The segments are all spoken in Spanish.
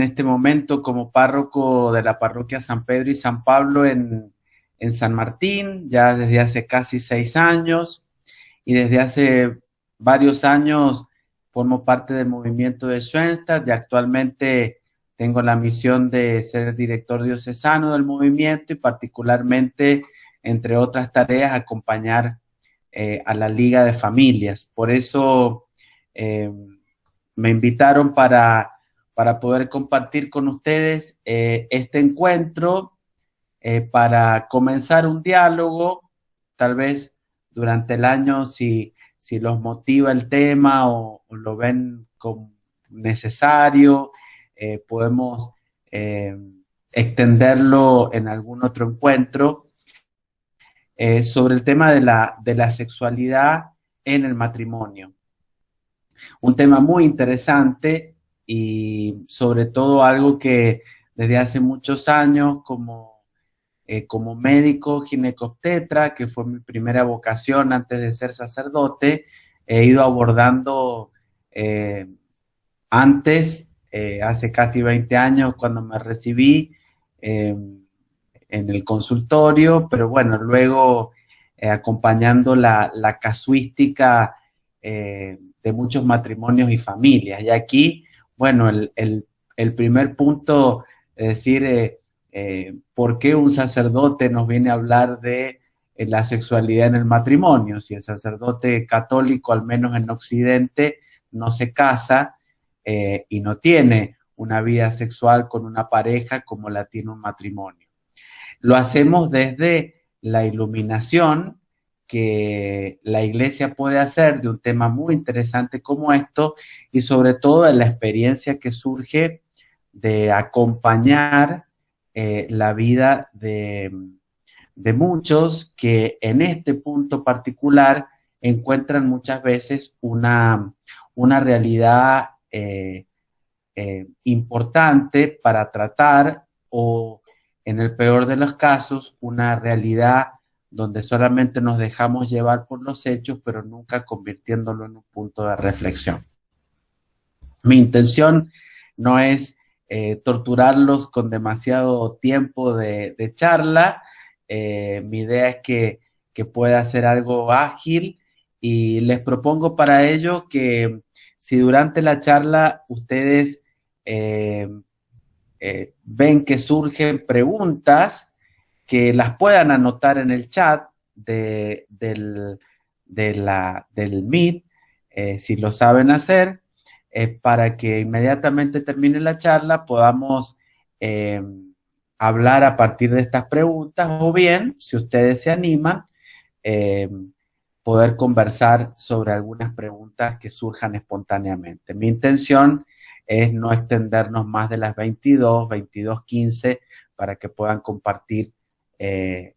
en este momento como párroco de la parroquia San Pedro y San Pablo en San Martín, ya desde hace casi 6 años, y desde hace varios años formo parte del movimiento de Schoenstatt y actualmente tengo la misión de ser director diocesano del movimiento y particularmente, entre otras tareas, acompañar a la Liga de Familias. Por eso me invitaron para poder compartir con ustedes este encuentro, para comenzar un diálogo, tal vez durante el año, si los motiva el tema o lo ven como necesario, podemos extenderlo en algún otro encuentro, sobre el tema de la sexualidad en el matrimonio. Un tema muy interesante y sobre todo algo que desde hace muchos años como médico ginecobstetra, que fue mi primera vocación antes de ser sacerdote, he ido abordando hace casi 20 años cuando me recibí en el consultorio, pero bueno, luego acompañando la casuística de muchos matrimonios y familias. Y aquí, bueno, el primer punto es decir, ¿por qué un sacerdote nos viene a hablar de la sexualidad en el matrimonio? Si el sacerdote católico, al menos en Occidente, no se casa y no tiene una vida sexual con una pareja como la tiene un matrimonio. Lo hacemos desde la iluminación que la Iglesia puede hacer de un tema muy interesante como esto y sobre todo de la experiencia que surge de acompañar la vida de muchos que en este punto particular encuentran muchas veces una realidad importante para tratar o, en el peor de los casos, una realidad donde solamente nos dejamos llevar por los hechos, pero nunca convirtiéndolo en un punto de reflexión. Mi intención no es torturarlos con demasiado tiempo de charla. Mi idea es que pueda ser algo ágil y les propongo para ello que si durante la charla ustedes ven que surgen preguntas, que las puedan anotar en el chat del Meet, si lo saben hacer, para que inmediatamente termine la charla podamos hablar a partir de estas preguntas o bien, si ustedes se animan, poder conversar sobre algunas preguntas que surjan espontáneamente. Mi intención es no extendernos más de las 22:15 para que puedan compartir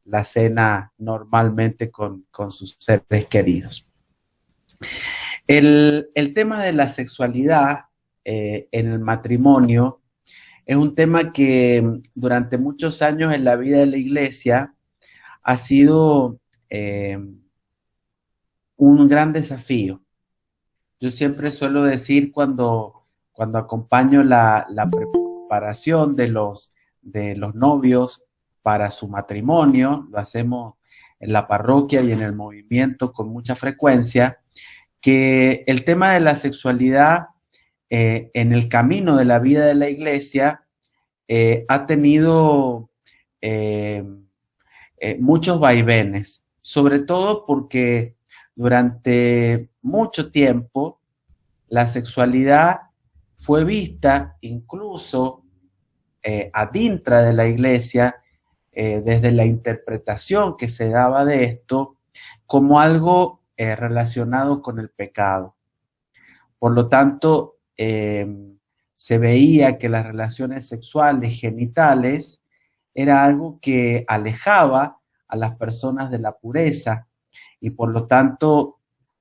la cena normalmente con sus seres queridos. El tema de la sexualidad en el matrimonio es un tema que durante muchos años en la vida de la Iglesia ha sido un gran desafío. Yo siempre suelo decir cuando acompaño la preparación de los novios para su matrimonio, lo hacemos en la parroquia y en el movimiento con mucha frecuencia, que el tema de la sexualidad en el camino de la vida de la Iglesia ha tenido muchos vaivenes, sobre todo porque durante mucho tiempo la sexualidad fue vista incluso adintra de la Iglesia, desde la interpretación que se daba de esto, como algo relacionado con el pecado. Por lo tanto, se veía que las relaciones sexuales genitales era algo que alejaba a las personas de la pureza y por lo tanto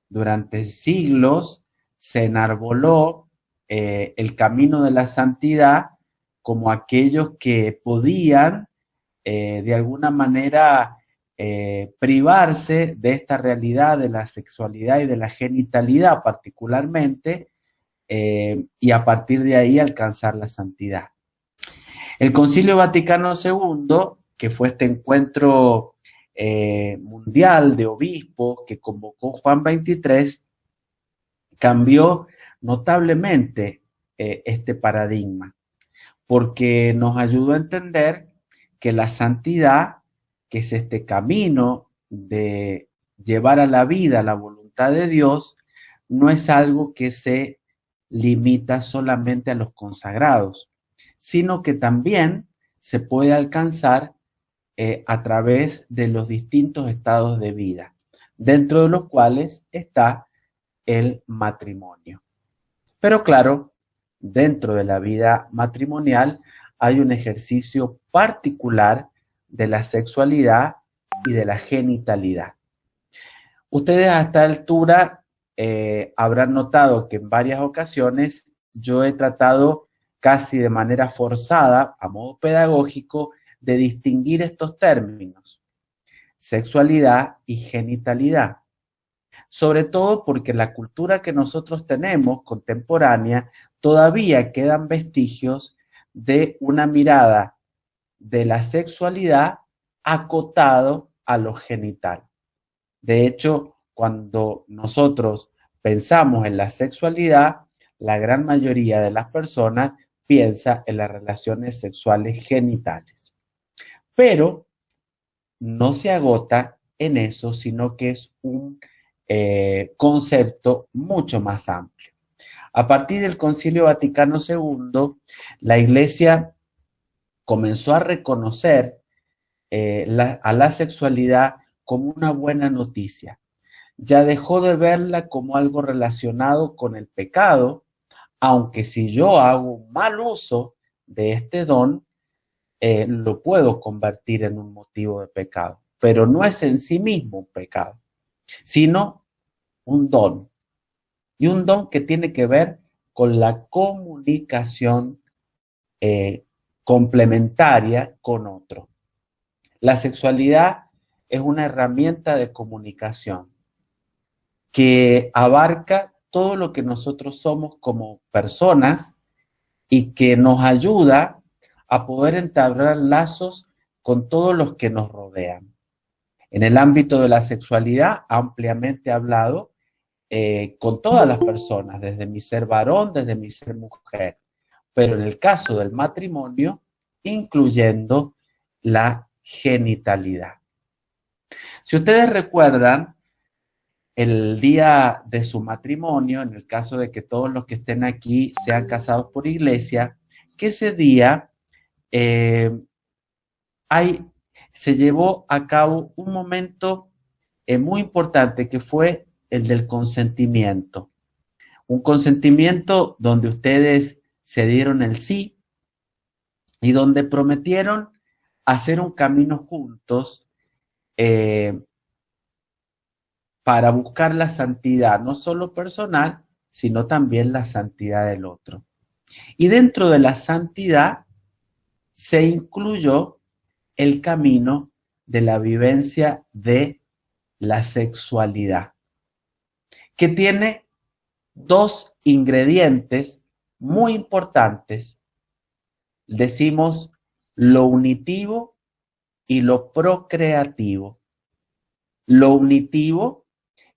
durante siglos se enarboló el camino de la santidad como aquellos que podían de alguna manera privarse de esta realidad de la sexualidad y de la genitalidad particularmente, y a partir de ahí alcanzar la santidad. El Concilio Vaticano II, que fue este encuentro mundial de obispos que convocó Juan XXIII, cambió notablemente este paradigma, porque nos ayudó a entender que la santidad, que es este camino de llevar a la vida la voluntad de Dios, no es algo que se limita solamente a los consagrados, sino que también se puede alcanzar a través de los distintos estados de vida, dentro de los cuales está el matrimonio. Pero claro, dentro de la vida matrimonial hay un ejercicio particular de la sexualidad y de la genitalidad. Ustedes a esta altura habrán notado que en varias ocasiones yo he tratado casi de manera forzada, a modo pedagógico, de distinguir estos términos, sexualidad y genitalidad. Sobre todo porque la cultura que nosotros tenemos contemporánea todavía quedan vestigios de una mirada de la sexualidad acotado a lo genital. De hecho, cuando nosotros pensamos en la sexualidad, la gran mayoría de las personas piensa en las relaciones sexuales genitales. Pero no se agota en eso, sino que es un concepto mucho más amplio. A partir del Concilio Vaticano II, la Iglesia comenzó a reconocer a la sexualidad como una buena noticia. Ya dejó de verla como algo relacionado con el pecado, aunque si yo hago un mal uso de este don, lo puedo convertir en un motivo de pecado. Pero no es en sí mismo un pecado, sino un don. Y un don que tiene que ver con la comunicación complementaria con otro. La sexualidad es una herramienta de comunicación que abarca todo lo que nosotros somos como personas y que nos ayuda a poder entablar lazos con todos los que nos rodean. En el ámbito de la sexualidad, ampliamente hablado, con todas las personas, desde mi ser varón, desde mi ser mujer, pero en el caso del matrimonio, incluyendo la genitalidad. Si ustedes recuerdan, el día de su matrimonio, en el caso de que todos los que estén aquí sean casados por iglesia, que ese día se llevó a cabo un momento muy importante que fue el del consentimiento. Un consentimiento donde ustedes se dieron el sí y donde prometieron hacer un camino juntos para buscar la santidad, no solo personal, sino también la santidad del otro. Y dentro de la santidad se incluyó el camino de la vivencia de la sexualidad, que tiene dos ingredientes muy importantes. Decimos lo unitivo y lo procreativo. Lo unitivo,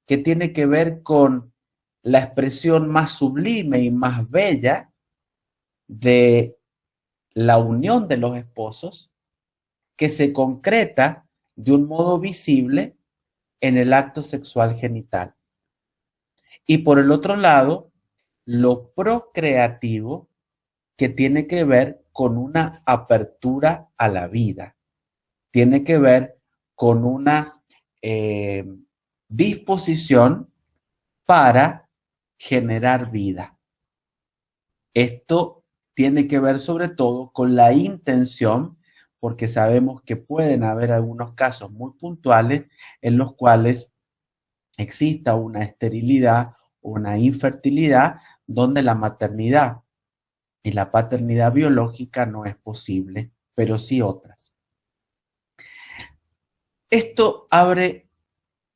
que tiene que ver con la expresión más sublime y más bella de la unión de los esposos, que se concreta de un modo visible en el acto sexual genital. Y por el otro lado, lo procreativo, que tiene que ver con una apertura a la vida, tiene que ver con una disposición para generar vida. Esto tiene que ver sobre todo con la intención, porque sabemos que pueden haber algunos casos muy puntuales en los cuales exista una esterilidad o una infertilidad donde la maternidad y la paternidad biológica no es posible, pero sí otras. Esto abre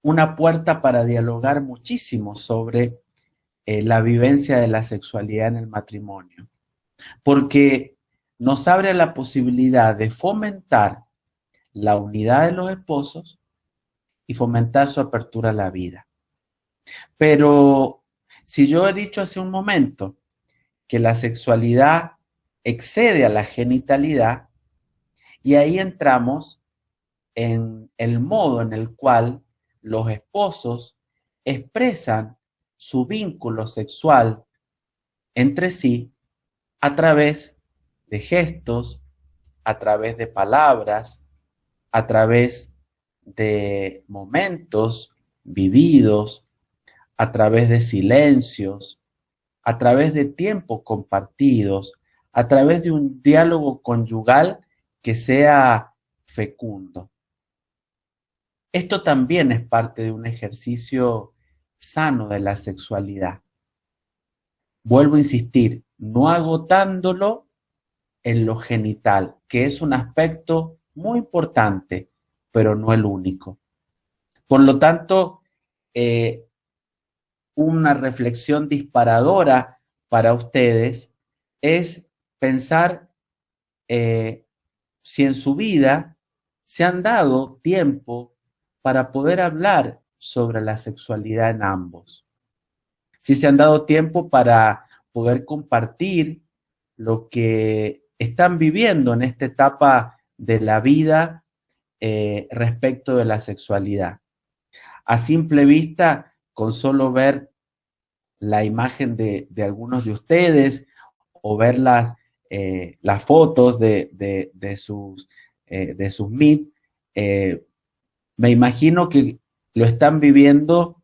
una puerta para dialogar muchísimo sobre la vivencia de la sexualidad en el matrimonio, porque nos abre la posibilidad de fomentar la unidad de los esposos y fomentar su apertura a la vida. Pero si yo he dicho hace un momento que la sexualidad excede a la genitalidad, y ahí entramos en el modo en el cual los esposos expresan su vínculo sexual entre sí a través de gestos, a través de palabras, a través de momentos vividos, a través de silencios, a través de tiempos compartidos, a través de un diálogo conyugal que sea fecundo. Esto también es parte de un ejercicio sano de la sexualidad. Vuelvo a insistir, no agotándolo en lo genital, que es un aspecto muy importante, pero no el único. Por lo tanto, una reflexión disparadora para ustedes es pensar si en su vida se han dado tiempo para poder hablar sobre la sexualidad en ambos. Si se han dado tiempo para poder compartir lo que están viviendo en esta etapa de la vida respecto de la sexualidad. A simple vista, con solo ver la imagen de algunos de ustedes o ver las fotos de sus Meet, me imagino que lo están viviendo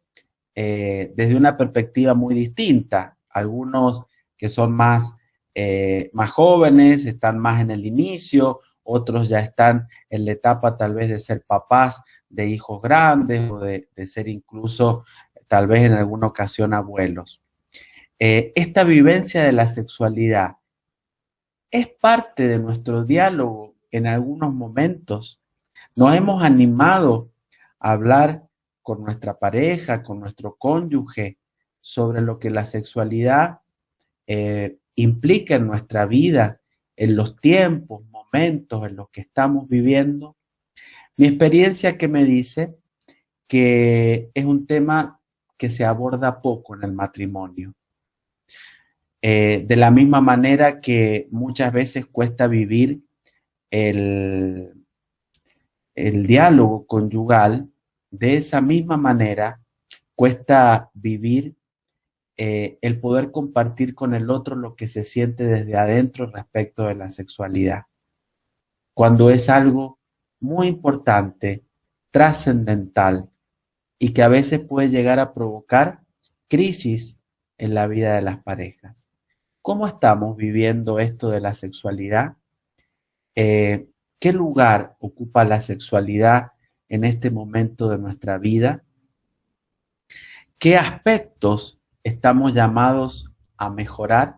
desde una perspectiva muy distinta. Algunos que son más jóvenes, están más en el inicio, otros ya están en la etapa tal vez de ser papás de hijos grandes o de ser incluso tal vez en alguna ocasión abuelos. Esta vivencia de la sexualidad es parte de nuestro diálogo en algunos momentos. Nos hemos animado a hablar con nuestra pareja, con nuestro cónyuge, sobre lo que la sexualidad implica en nuestra vida, en los tiempos, momentos en los que estamos viviendo. Mi experiencia que me dice que es un tema que se aborda poco en el matrimonio. De la misma manera que muchas veces cuesta vivir el diálogo conyugal, de esa misma manera cuesta vivir el poder compartir con el otro lo que se siente desde adentro respecto de la sexualidad, cuando es algo muy importante, trascendental y que a veces puede llegar a provocar crisis en la vida de las parejas. ¿Cómo estamos viviendo esto de la sexualidad? ¿Qué lugar ocupa la sexualidad en este momento de nuestra vida? ¿Qué aspectos estamos llamados a mejorar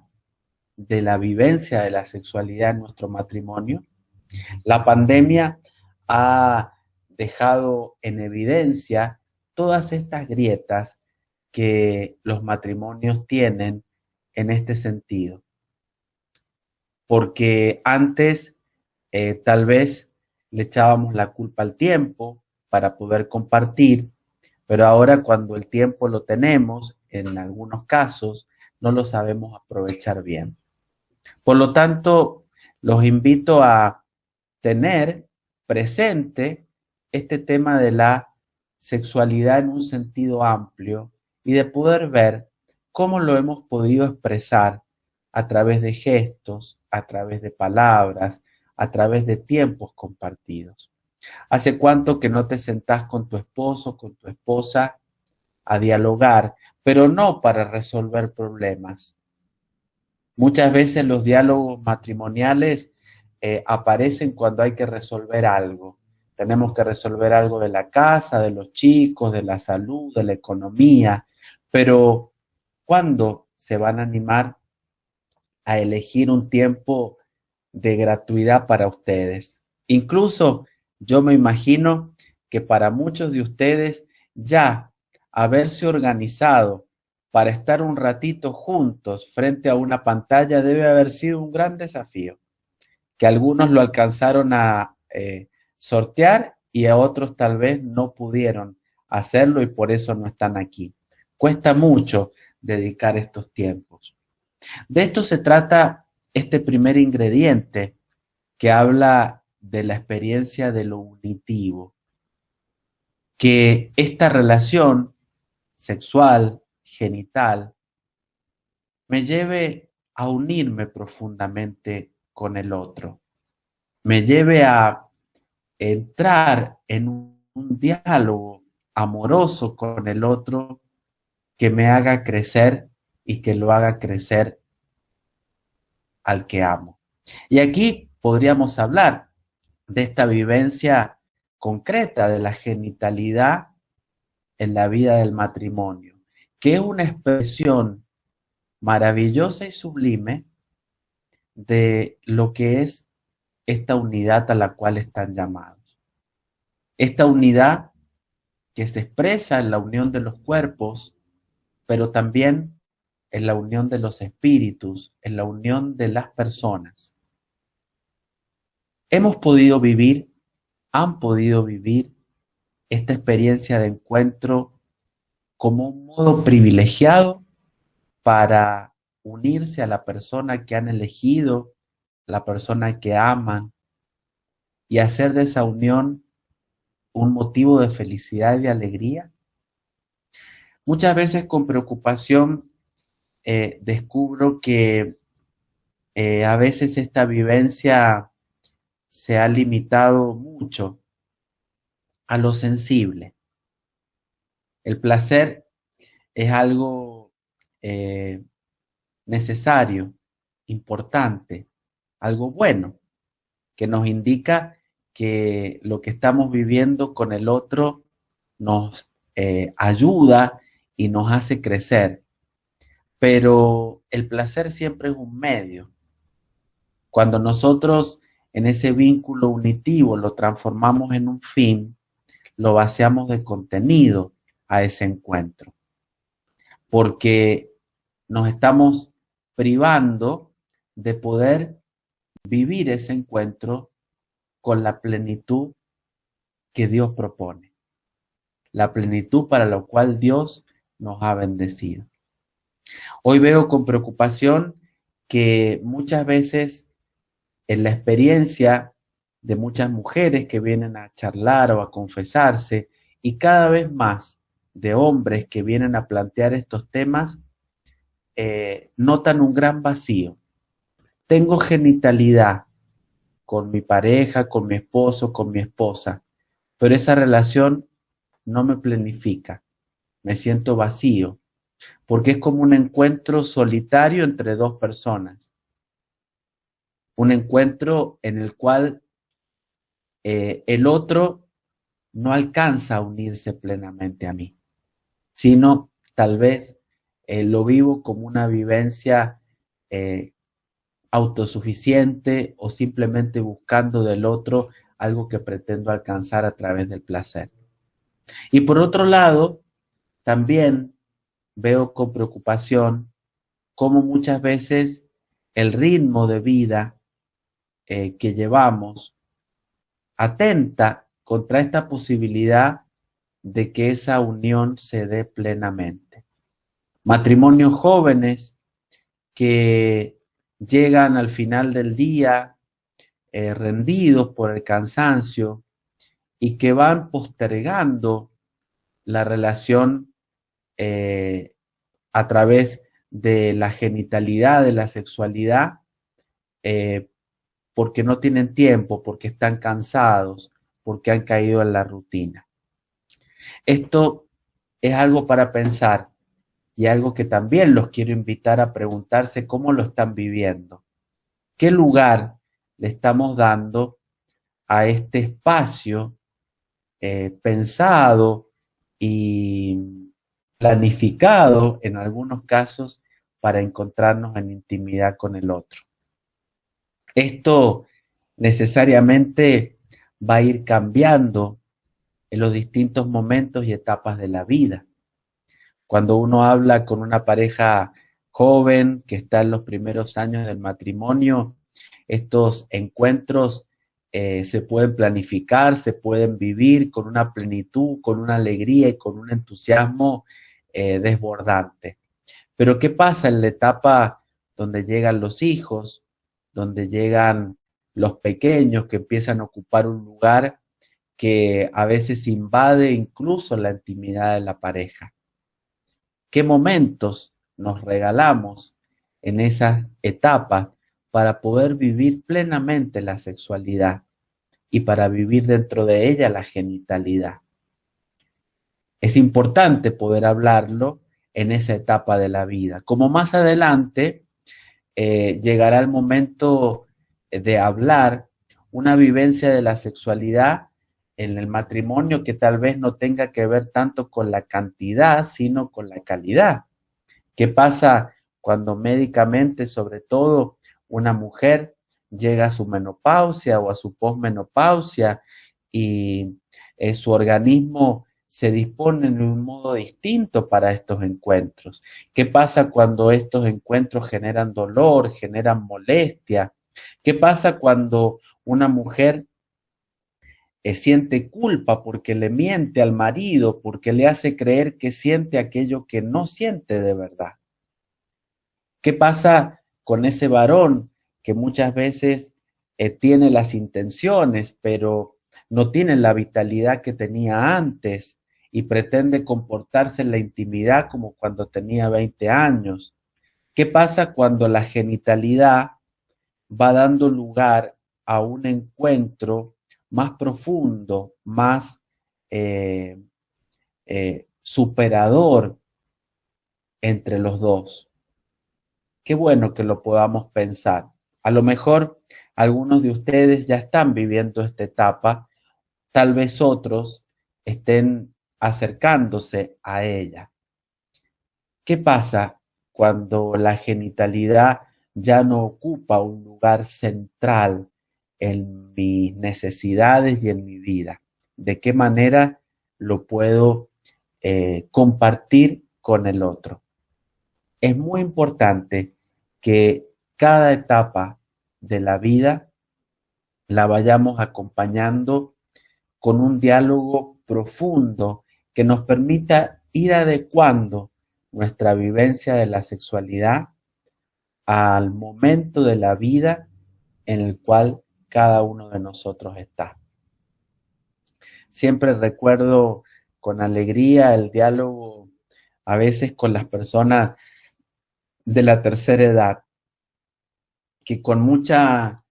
de la vivencia de la sexualidad en nuestro matrimonio? La pandemia ha dejado en evidencia todas estas grietas que los matrimonios tienen en este sentido. Porque antes tal vez le echábamos la culpa al tiempo para poder compartir, pero ahora cuando el tiempo lo tenemos, en algunos casos, no lo sabemos aprovechar bien. Por lo tanto, los invito a tener presente este tema de la sexualidad en un sentido amplio y de poder ver cómo lo hemos podido expresar a través de gestos, a través de palabras, a través de tiempos compartidos. ¿Hace cuánto que no te sentás con tu esposo, con tu esposa a dialogar, pero no para resolver problemas? Muchas veces los diálogos matrimoniales aparecen cuando hay que resolver algo. Tenemos que resolver algo de la casa, de los chicos, de la salud, de la economía, pero ¿cuándo se van a animar a elegir un tiempo de gratuidad para ustedes? Incluso yo me imagino que para muchos de ustedes ya haberse organizado para estar un ratito juntos frente a una pantalla debe haber sido un gran desafío. que algunos lo alcanzaron a sortear y a otros tal vez no pudieron hacerlo y por eso no están aquí. Cuesta mucho dedicar estos tiempos. De esto se trata este primer ingrediente que habla de la experiencia de lo unitivo, que esta relación sexual, genital, me lleve a unirme profundamente con el otro, me lleve a entrar en un diálogo amoroso con el otro que me haga crecer y que lo haga crecer al que amo. Y aquí podríamos hablar de esta vivencia concreta de la genitalidad en la vida del matrimonio, que es una expresión maravillosa y sublime de lo que es esta unidad a la cual están llamados. Esta unidad que se expresa en la unión de los cuerpos, pero también en la unión de los espíritus, en la unión de las personas. Hemos podido vivir, han podido vivir esta experiencia de encuentro como un modo privilegiado para unirse a la persona que han elegido, la persona que aman, y hacer de esa unión un motivo de felicidad y de alegría. Muchas veces con preocupación descubro que a veces esta vivencia se ha limitado mucho a lo sensible. El placer es algo necesario, importante, algo bueno, que nos indica que lo que estamos viviendo con el otro nos ayuda y nos hace crecer. Pero el placer siempre es un medio. Cuando nosotros en ese vínculo unitivo lo transformamos en un fin, lo vaciamos de contenido a ese encuentro. Porque nos estamos privando de poder vivir ese encuentro con la plenitud que Dios propone. La plenitud para la cual Dios nos ha bendecido. Hoy veo con preocupación que muchas veces en la experiencia de muchas mujeres que vienen a charlar o a confesarse y cada vez más de hombres que vienen a plantear estos temas, notan un gran vacío. Tengo genitalidad con mi pareja, con mi esposo, con mi esposa, pero esa relación no me planifica, me siento vacío, porque es como un encuentro solitario entre dos personas, un encuentro en el cual el otro no alcanza a unirse plenamente a mí, sino tal vez lo vivo como una vivencia autosuficiente o simplemente buscando del otro algo que pretendo alcanzar a través del placer. Y por otro lado, también veo con preocupación cómo muchas veces el ritmo de vida que llevamos atenta contra esta posibilidad de que esa unión se dé plenamente. Matrimonios jóvenes que llegan al final del día rendidos por el cansancio y que van postergando la relación a través de la genitalidad, de la sexualidad, porque no tienen tiempo, porque están cansados, porque han caído en la rutina. Esto es algo para pensar y algo que también los quiero invitar a preguntarse cómo lo están viviendo. ¿Qué lugar le estamos dando a este espacio pensado y planificado en algunos casos para encontrarnos en intimidad con el otro? Esto necesariamente va a ir cambiando en los distintos momentos y etapas de la vida. Cuando uno habla con una pareja joven que está en los primeros años del matrimonio, estos encuentros se pueden planificar, se pueden vivir con una plenitud, con una alegría y con un entusiasmo desbordante. Pero ¿qué pasa en la etapa donde llegan los hijos, donde llegan los pequeños que empiezan a ocupar un lugar que a veces invade incluso la intimidad de la pareja? ¿Qué momentos nos regalamos en esas etapas para poder vivir plenamente la sexualidad y para vivir dentro de ella la genitalidad? Es importante poder hablarlo en esa etapa de la vida. Como más adelante llegará el momento de hablar una vivencia de la sexualidad en el matrimonio que tal vez no tenga que ver tanto con la cantidad, sino con la calidad. ¿Qué pasa cuando médicamente, sobre todo, una mujer llega a su menopausia o a su posmenopausia y su organismo se dispone de un modo distinto para estos encuentros? ¿Qué pasa cuando estos encuentros generan dolor, generan molestia? ¿Qué pasa cuando una mujer siente culpa porque le miente al marido, porque le hace creer que siente aquello que no siente de verdad? ¿Qué pasa con ese varón que muchas veces tiene las intenciones, pero no tiene la vitalidad que tenía antes y pretende comportarse en la intimidad como cuando tenía 20 años? ¿Qué pasa cuando la genitalidad va dando lugar a un encuentro más profundo, más eh, superador entre los dos? Qué bueno que lo podamos pensar. A lo mejor algunos de ustedes ya están viviendo esta etapa, tal vez otros estén acercándose a ella. ¿Qué pasa cuando la genitalidad ya no ocupa un lugar central en mis necesidades y en mi vida? ¿De qué manera lo puedo compartir con el otro? Es muy importante que cada etapa de la vida la vayamos acompañando con un diálogo profundo que nos permita ir adecuando nuestra vivencia de la sexualidad al momento de la vida en el cual cada uno de nosotros está. Siempre recuerdo con alegría el diálogo a veces con las personas de la tercera edad, que con mucha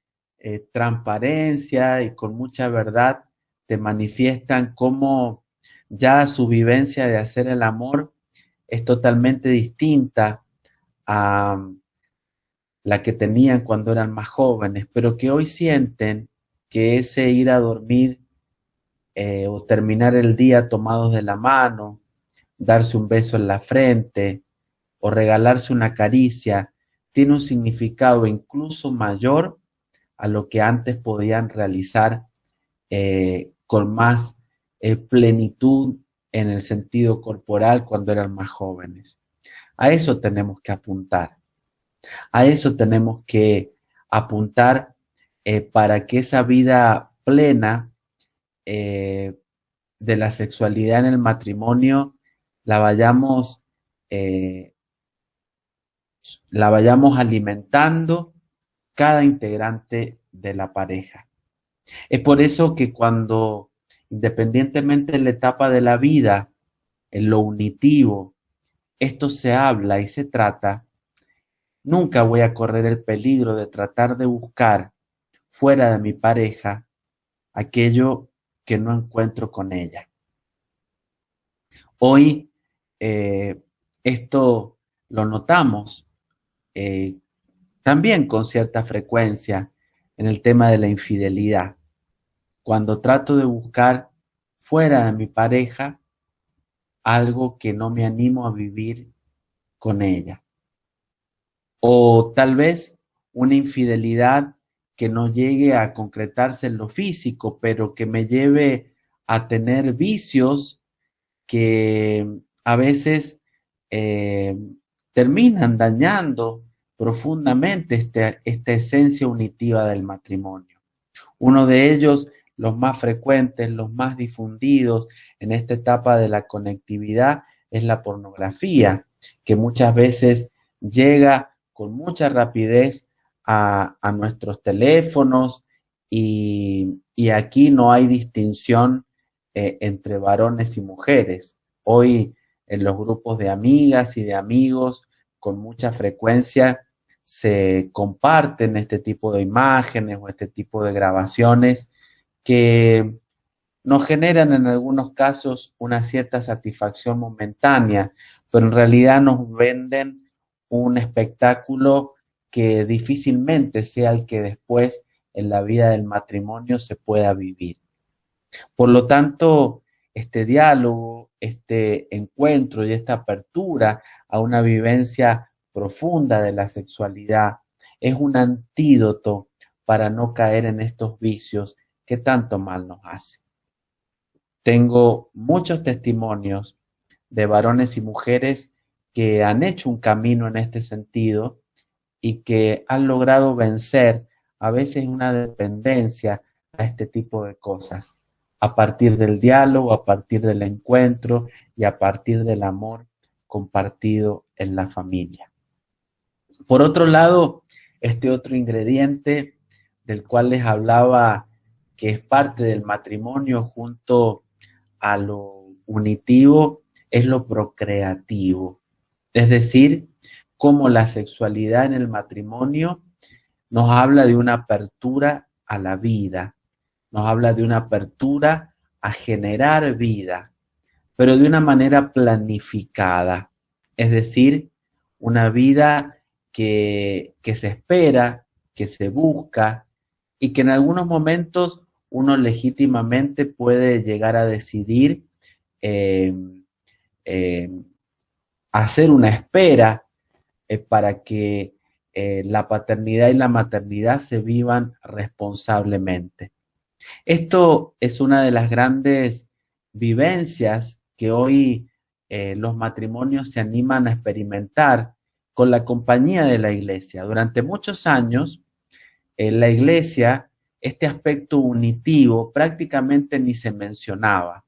transparencia y con mucha verdad te manifiestan cómo ya su vivencia de hacer el amor es totalmente distinta a la que tenían cuando eran más jóvenes, pero que hoy sienten que ese ir a dormir o terminar el día tomados de la mano, darse un beso en la frente o regalarse una caricia, tiene un significado incluso mayor a lo que antes podían realizar con más plenitud en el sentido corporal cuando eran más jóvenes. A eso tenemos que apuntar. A eso tenemos que apuntar para que esa vida plena de la sexualidad en el matrimonio la vayamos, eh, la vayamos alimentando cada integrante de la pareja. Es por eso que cuando, independientemente de la etapa de la vida, en lo unitivo, esto se habla y se trata, nunca voy a correr el peligro de tratar de buscar fuera de mi pareja aquello que no encuentro con ella. Hoy esto lo notamos también con cierta frecuencia en el tema de la infidelidad. Cuando trato de buscar fuera de mi pareja algo que no me animo a vivir con ella. O tal vez una infidelidad que no llegue a concretarse en lo físico, pero que me lleve a tener vicios que a veces terminan dañando profundamente esta esencia unitiva del matrimonio. Uno de ellos, los más frecuentes, los más difundidos en esta etapa de la conectividad, es la pornografía, que muchas veces llega con mucha rapidez a nuestros teléfonos y aquí no hay distinción entre varones y mujeres. Hoy en los grupos de amigas y de amigos con mucha frecuencia se comparten este tipo de imágenes o este tipo de grabaciones que nos generan en algunos casos una cierta satisfacción momentánea, pero en realidad nos venden un espectáculo que difícilmente sea el que después en la vida del matrimonio se pueda vivir. Por lo tanto, este diálogo, este encuentro y esta apertura a una vivencia profunda de la sexualidad es un antídoto para no caer en estos vicios que tanto mal nos hacen. Tengo muchos testimonios de varones y mujeres que han hecho un camino en este sentido y que han logrado vencer a veces una dependencia a este tipo de cosas, a partir del diálogo, a partir del encuentro y a partir del amor compartido en la familia. Por otro lado, este otro ingrediente del cual les hablaba, que es parte del matrimonio junto a lo unitivo, es lo procreativo. Es decir, cómo la sexualidad en el matrimonio nos habla de una apertura a la vida, nos habla de una apertura a generar vida, pero de una manera planificada, es decir, una vida que se espera, que se busca y que en algunos momentos uno legítimamente puede llegar a decidir eh, eh, hacer una espera para que la paternidad y la maternidad se vivan responsablemente. Esto es una de las grandes vivencias que hoy los matrimonios se animan a experimentar con la compañía de la iglesia. Durante muchos años, en la iglesia, este aspecto unitivo prácticamente ni se mencionaba.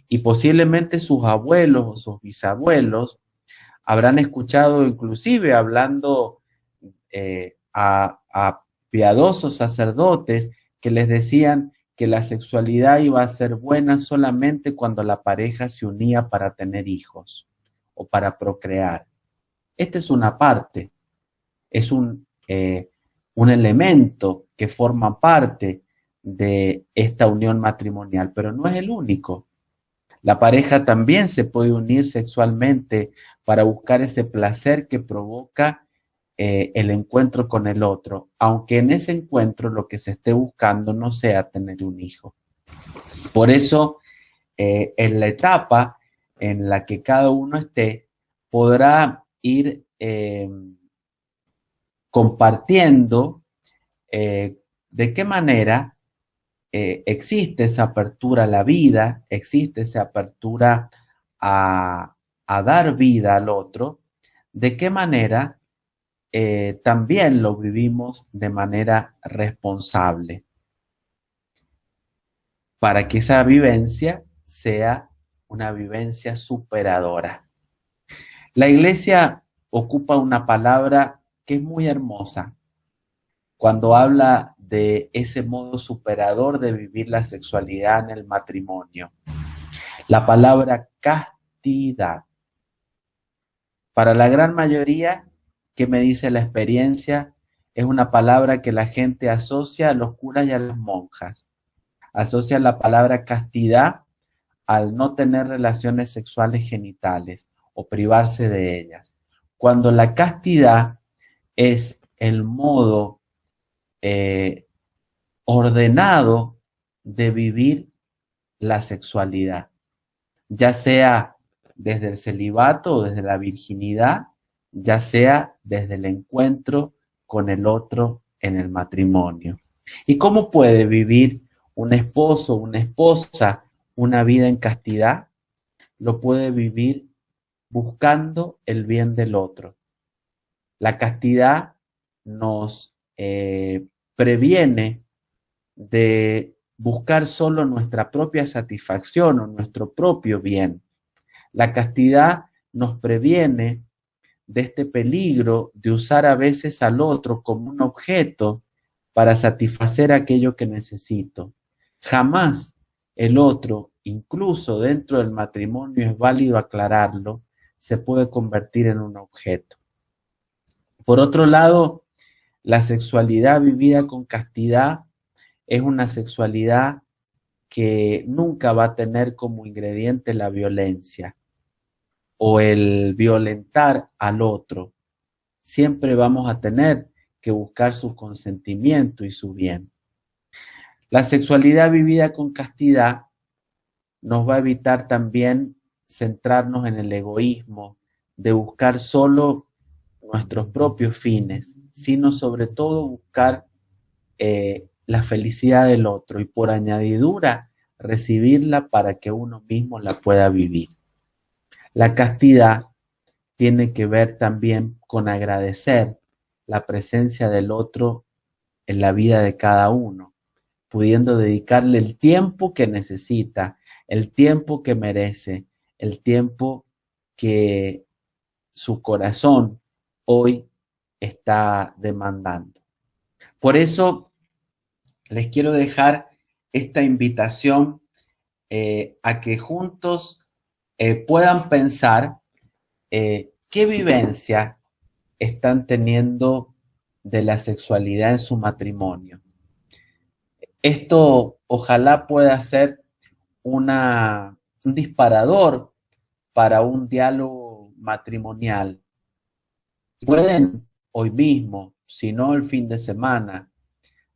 Y posiblemente sus abuelos o sus bisabuelos habrán escuchado inclusive hablando a piadosos sacerdotes que les decían que la sexualidad iba a ser buena solamente cuando la pareja se unía para tener hijos o para procrear. Esta es una parte, es un elemento que forma parte de esta unión matrimonial, pero no es el único. La pareja también se puede unir sexualmente para buscar ese placer que provoca el encuentro con el otro, aunque en ese encuentro lo que se esté buscando no sea tener un hijo. Por eso, en la etapa en la que cada uno esté, podrá ir compartiendo de qué manera existe esa apertura a la vida, existe esa apertura a dar vida al otro, de qué manera también lo vivimos de manera responsable, para que esa vivencia sea una vivencia superadora. La iglesia ocupa una palabra que es muy hermosa cuando habla de ese modo superador de vivir la sexualidad en el matrimonio. La palabra castidad. Para la gran mayoría, ¿qué me dice la experiencia? Es una palabra que la gente asocia a los curas y a las monjas. Asocia la palabra castidad al no tener relaciones sexuales genitales o privarse de ellas. Cuando la castidad es el modo ordenado de vivir la sexualidad, ya sea desde el celibato o desde la virginidad, ya sea desde el encuentro con el otro en el matrimonio. ¿Y cómo puede vivir un esposo o una esposa una vida en castidad? Lo puede vivir buscando el bien del otro, La castidad nos previene de buscar solo nuestra propia satisfacción o nuestro propio bien. La castidad nos previene de este peligro de usar a veces al otro como un objeto para satisfacer aquello que necesito. Jamás el otro, incluso dentro del matrimonio, es válido aclararlo, se puede convertir en un objeto. Por otro lado, la sexualidad vivida con castidad es una sexualidad que nunca va a tener como ingrediente la violencia o el violentar al otro. Siempre vamos a tener que buscar su consentimiento y su bien. La sexualidad vivida con castidad nos va a evitar también centrarnos en el egoísmo, de buscar solo nuestros propios fines, sino sobre todo buscar la felicidad del otro y por añadidura recibirla para que uno mismo la pueda vivir. La castidad tiene que ver también con agradecer la presencia del otro en la vida de cada uno, pudiendo dedicarle el tiempo que necesita, el tiempo que merece, el tiempo que su corazón hoy está demandando. Por eso les quiero dejar esta invitación a que juntos puedan pensar qué vivencia están teniendo de la sexualidad en su matrimonio. Esto ojalá pueda ser un disparador para un diálogo matrimonial. Pueden hoy mismo, si no el fin de semana,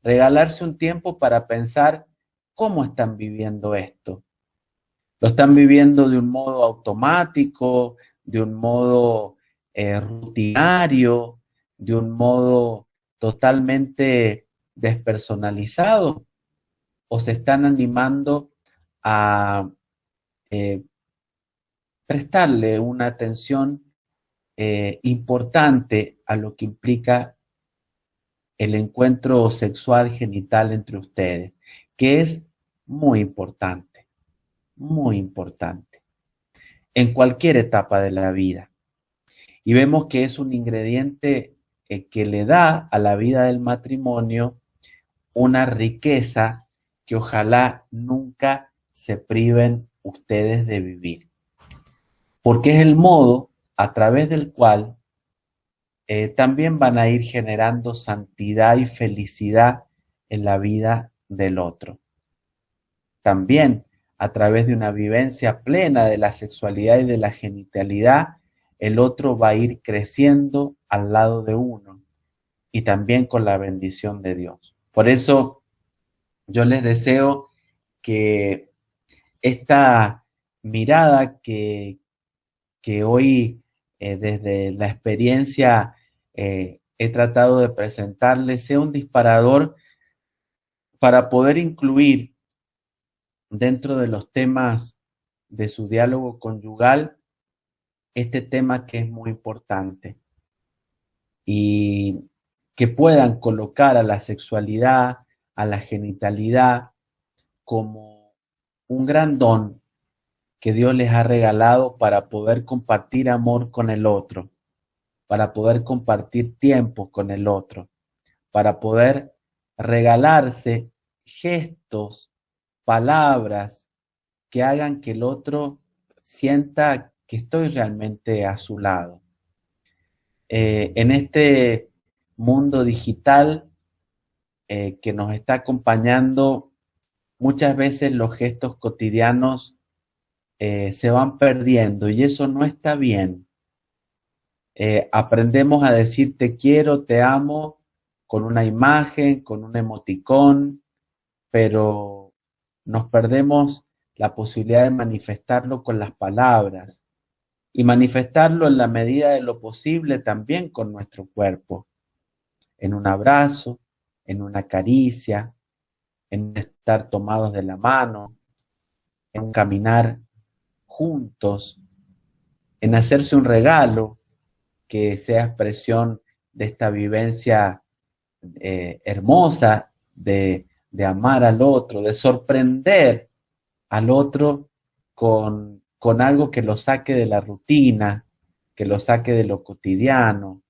regalarse un tiempo para pensar cómo están viviendo esto. Lo están viviendo de un modo automático, de un modo rutinario, de un modo totalmente despersonalizado, o se están animando a eh, prestarle una atención importante a lo que implica el encuentro sexual genital entre ustedes, que es muy importante, en cualquier etapa de la vida. Y vemos que es un ingrediente que le da a la vida del matrimonio una riqueza que ojalá nunca se priven ustedes de vivir. Porque es el modo a través del cual también van a ir generando santidad y felicidad en la vida del otro. También a través de una vivencia plena de la sexualidad y de la genitalidad, el otro va a ir creciendo al lado de uno y también con la bendición de Dios. Por eso yo les deseo que esta mirada que hoy desde la experiencia he tratado de presentarles sea un disparador para poder incluir dentro de los temas de su diálogo conyugal este tema que es muy importante y que puedan colocar a la sexualidad, a la genitalidad como un gran don que Dios les ha regalado para poder compartir amor con el otro, para poder compartir tiempo con el otro, para poder regalarse gestos, palabras que hagan que el otro sienta que estoy realmente a su lado. En este mundo digital que nos está acompañando, muchas veces los gestos cotidianos se van perdiendo y eso no está bien. Aprendemos a decir te quiero, te amo, con una imagen, con un emoticón, pero nos perdemos la posibilidad de manifestarlo con las palabras y manifestarlo en la medida de lo posible también con nuestro cuerpo, en un abrazo, en una caricia, en estar tomados de la mano, en caminar juntos, en hacerse un regalo que sea expresión de esta vivencia hermosa de amar al otro, de sorprender al otro con algo que lo saque de la rutina, que lo saque de lo cotidiano.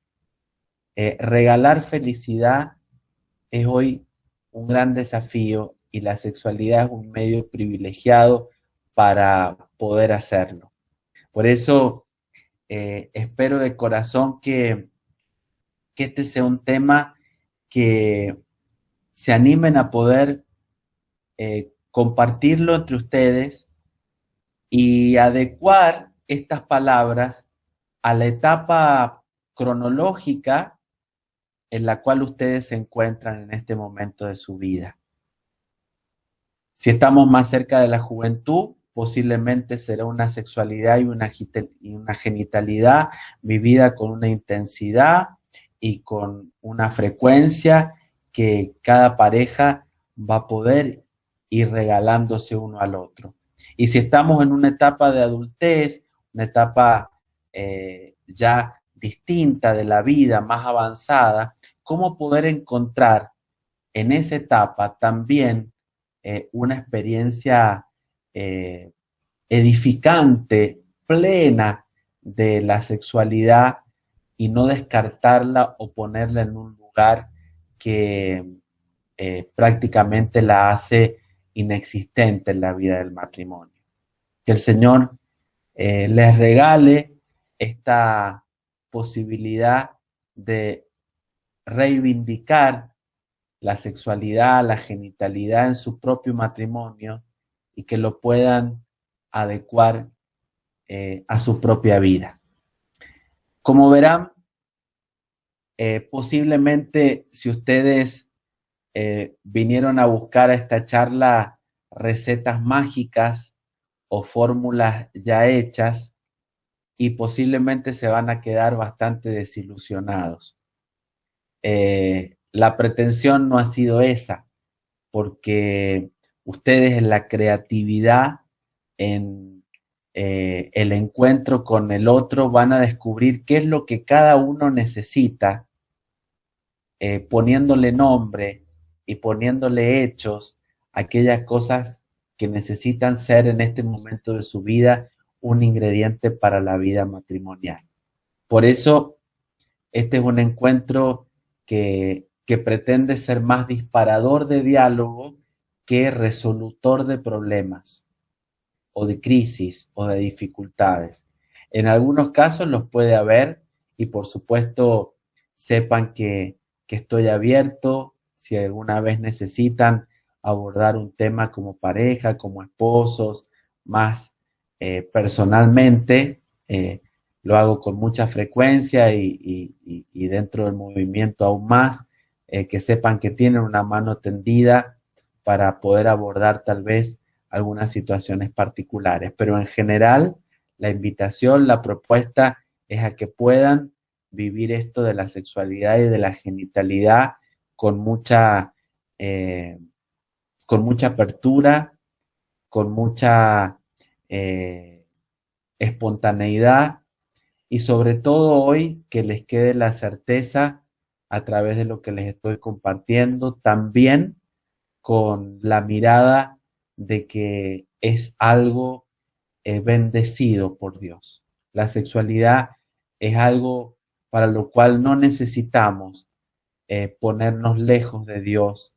Regalar felicidad es hoy un gran desafío y la sexualidad es un medio privilegiado para poder hacerlo. Por eso espero de corazón que este sea un tema que se animen a poder compartirlo entre ustedes y adecuar estas palabras a la etapa cronológica en la cual ustedes se encuentran en este momento de su vida. Si estamos más cerca de la juventud, posiblemente será una sexualidad y una genitalidad vivida con una intensidad y con una frecuencia que cada pareja va a poder ir regalándose uno al otro. Y si estamos en una etapa de adultez, una etapa ya distinta de la vida, más avanzada, ¿cómo poder encontrar en esa etapa también una experiencia edificante, plena de la sexualidad y no descartarla o ponerla en un lugar que prácticamente la hace inexistente en la vida del matrimonio? Que el Señor les regale esta posibilidad de reivindicar la sexualidad, la genitalidad en su propio matrimonio y que lo puedan adecuar a su propia vida. Como verán, posiblemente si ustedes vinieron a buscar a esta charla recetas mágicas o fórmulas ya hechas y posiblemente se van a quedar bastante desilusionados. La pretensión no ha sido esa, porque ustedes en la creatividad, en el encuentro con el otro, van a descubrir qué es lo que cada uno necesita, poniéndole nombre y poniéndole hechos a aquellas cosas que necesitan ser en este momento de su vida un ingrediente para la vida matrimonial. Por eso, este es un encuentro que pretende ser más disparador de diálogo que resolutor de problemas o de crisis o de dificultades. En algunos casos los puede haber y por supuesto sepan que estoy abierto si alguna vez necesitan abordar un tema como pareja, como esposos, más personalmente. Lo hago con mucha frecuencia y dentro del movimiento aún más, que sepan que tienen una mano tendida para poder abordar tal vez algunas situaciones particulares. Pero en general, la invitación, la propuesta es a que puedan vivir esto de la sexualidad y de la genitalidad con mucha apertura, con mucha espontaneidad y sobre todo hoy que les quede la certeza a través de lo que les estoy compartiendo, también con la mirada de que es algo bendecido por Dios. La sexualidad es algo para lo cual no necesitamos ponernos lejos de Dios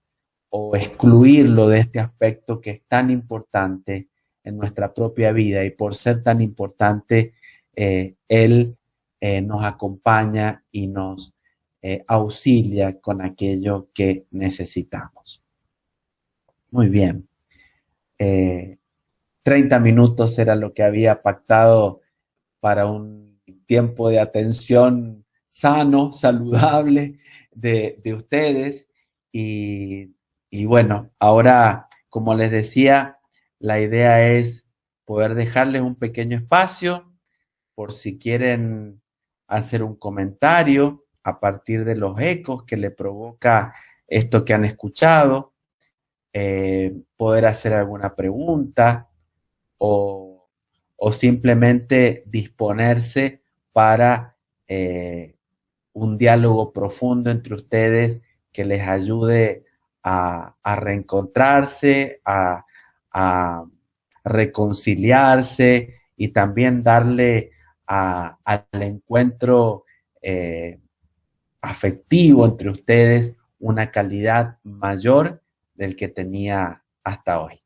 o excluirlo de este aspecto que es tan importante en nuestra propia vida y por ser tan importante, Él nos acompaña y nos auxilia con aquello que necesitamos. Muy bien. 30 minutos era lo que había pactado para un tiempo de atención sano, saludable de ustedes. Y bueno, ahora, como les decía, la idea es poder dejarles un pequeño espacio por si quieren hacer un comentario a partir de los ecos que le provoca esto que han escuchado, poder hacer alguna pregunta o simplemente disponerse para un diálogo profundo entre ustedes que les ayude a reencontrarse, a reconciliarse y también darle al encuentro afectivo entre ustedes una calidad mayor del que tenía hasta hoy.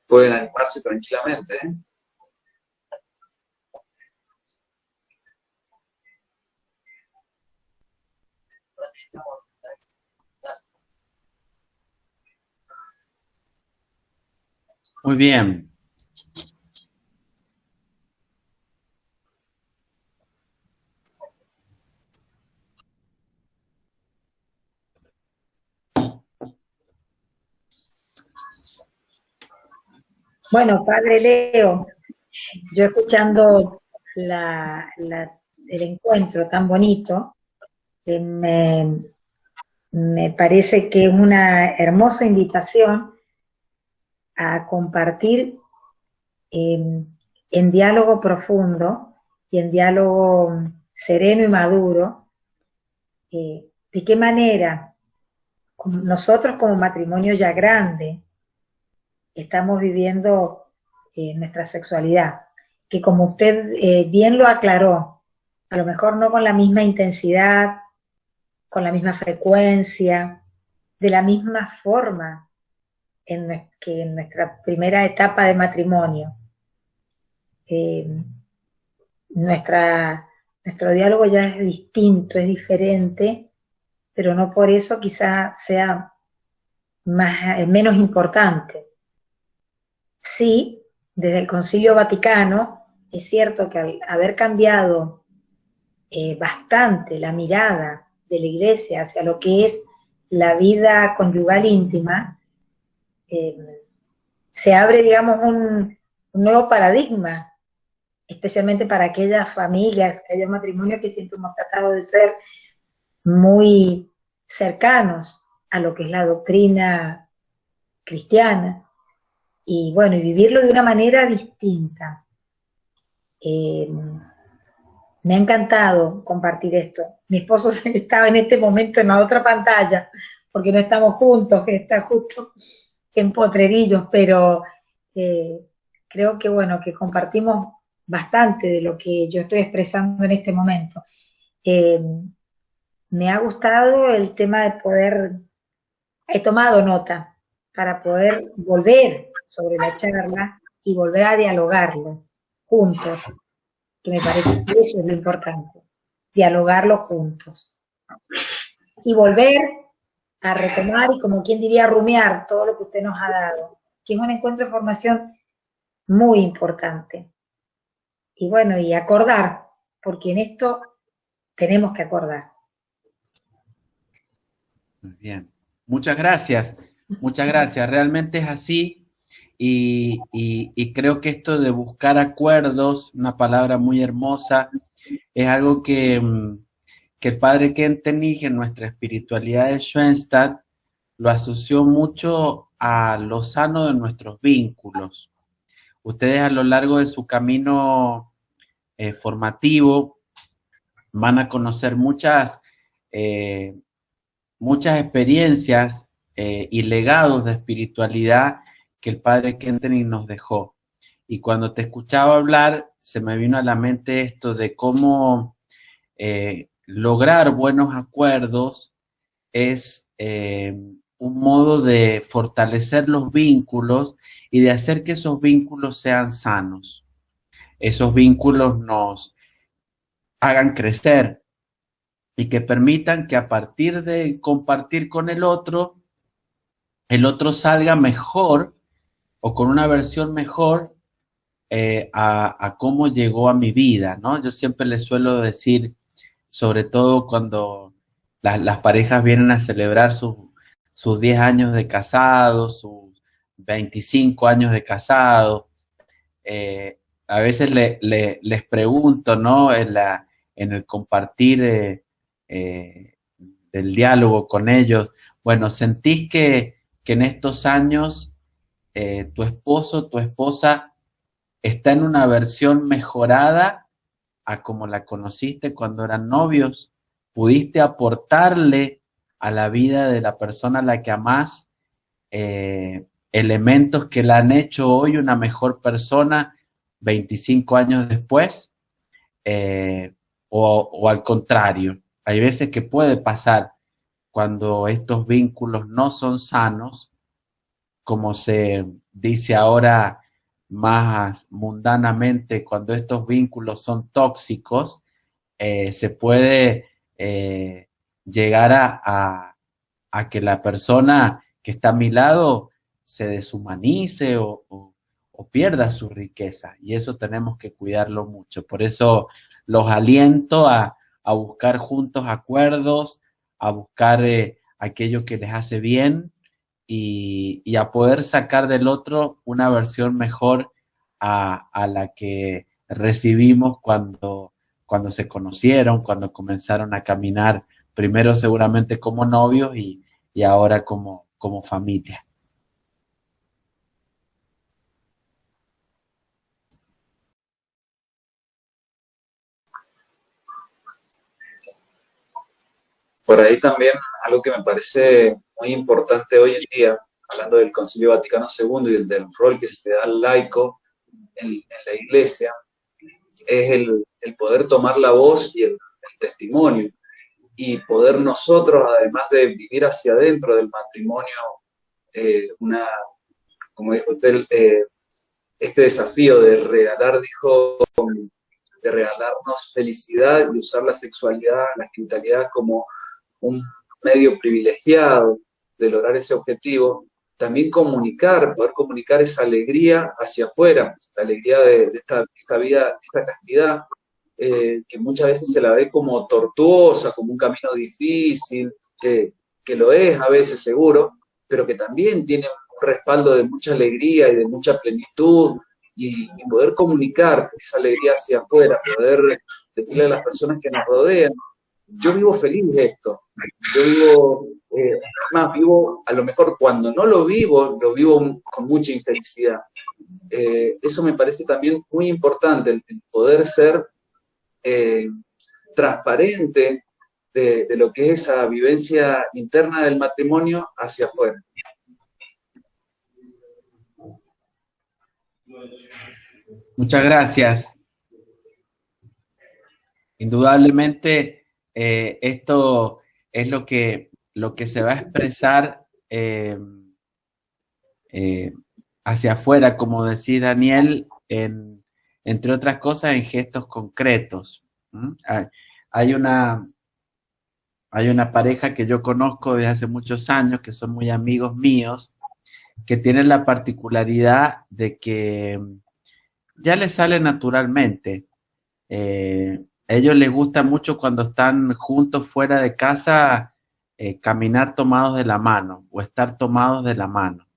Pueden animarse tranquilamente, ¿eh? Muy bien. Bueno, padre Leo, yo escuchando el encuentro tan bonito, me parece que es una hermosa invitación a compartir en diálogo profundo y en diálogo sereno y maduro, de qué manera nosotros como matrimonio ya grande estamos viviendo nuestra sexualidad, que como usted bien lo aclaró, a lo mejor no con la misma intensidad, con la misma frecuencia, de la misma forma que en nuestra primera etapa de matrimonio. Eh, nuestro diálogo ya es distinto, es diferente, pero no por eso quizá sea menos importante. Sí, desde el Concilio Vaticano, es cierto que al haber cambiado bastante la mirada de la Iglesia hacia lo que es la vida conyugal íntima, eh, se abre, digamos, un nuevo paradigma, especialmente para aquellas familias, aquellos matrimonios que siempre hemos tratado de ser muy cercanos a lo que es la doctrina cristiana, y bueno, y vivirlo de una manera distinta. Me ha encantado compartir esto. Mi esposo estaba en este momento en la otra pantalla, porque no estamos juntos, que está justo en Potrerillos, pero creo que bueno, que compartimos bastante de lo que yo estoy expresando en este momento. Eh, Me ha gustado el tema de poder, he tomado nota para poder volver sobre la charla y volver a dialogarlo juntos, que me parece que eso es lo importante, dialogarlo juntos. Y volver a retomar y como quien diría rumiar todo lo que usted nos ha dado, que es un encuentro de formación muy importante. Y bueno, y acordar, porque en esto tenemos que acordar. Muy bien. Muchas gracias. Muchas gracias. Realmente es así. Y creo que esto de buscar acuerdos, una palabra muy hermosa, es algo que el padre Kentenich en nuestra espiritualidad de Schoenstatt lo asoció mucho a lo sano de nuestros vínculos. Ustedes a lo largo de su camino formativo van a conocer muchas experiencias y legados de espiritualidad que el padre Kentenich nos dejó. Y cuando te escuchaba hablar, se me vino a la mente esto de cómo lograr buenos acuerdos es un modo de fortalecer los vínculos y de hacer que esos vínculos sean sanos. Esos vínculos nos hagan crecer y que permitan que a partir de compartir con el otro, el otro salga mejor o con una versión mejor a cómo llegó a mi vida, ¿no? Yo siempre les suelo decir, sobre todo cuando las parejas vienen a celebrar sus 10 años de casados, sus 25 años de casados, a veces les pregunto, ¿no? En el compartir del diálogo con ellos, bueno, ¿sentís que en estos años tu esposo, tu esposa está en una versión mejorada a como la conociste cuando eran novios? ¿Pudiste aportarle a la vida de la persona a la que amás elementos que la han hecho hoy una mejor persona 25 años después? O al contrario, hay veces que puede pasar cuando estos vínculos no son sanos, como se dice ahora más mundanamente, cuando estos vínculos son tóxicos, se puede llegar a que la persona que está a mi lado se deshumanice o pierda su riqueza. Y eso tenemos que cuidarlo mucho. Por eso los aliento a buscar juntos acuerdos, a buscar aquello que les hace bien y a poder sacar del otro una versión mejor a la que recibimos cuando se conocieron, cuando comenzaron a caminar, primero seguramente como novios y ahora como familia. Por ahí también algo que me parece muy importante hoy en día, hablando del Concilio Vaticano II y del rol que se le da al laico en la iglesia, es el poder tomar la voz y el testimonio y poder nosotros, además de vivir hacia adentro del matrimonio, una, como dijo usted, este desafío de regalar, dijo, de regalarnos felicidad y usar la sexualidad, la genitalidad como un medio privilegiado de lograr ese objetivo, también comunicar, poder comunicar esa alegría hacia afuera, la alegría de esta vida, de esta castidad, que muchas veces se la ve como tortuosa, como un camino difícil, que lo es a veces seguro, pero que también tiene un respaldo de mucha alegría y de mucha plenitud, y poder comunicar esa alegría hacia afuera, poder decirle a las personas que nos rodean, yo vivo feliz de esto, yo vivo, más vivo, a lo mejor cuando no lo vivo con mucha infelicidad. Eso me parece también muy importante, el poder ser eh, transparente de lo que es esa vivencia interna del matrimonio hacia afuera. Muchas gracias. Indudablemente, esto es lo que se va a expresar hacia afuera, como decía Daniel, entre otras cosas, en gestos concretos. ¿Mm? Hay una pareja que yo conozco desde hace muchos años, que son muy amigos míos, que tienen la particularidad de que ya les sale naturalmente. A ellos les gusta mucho cuando están juntos fuera de casa, caminar tomados de la mano o estar tomados de la mano.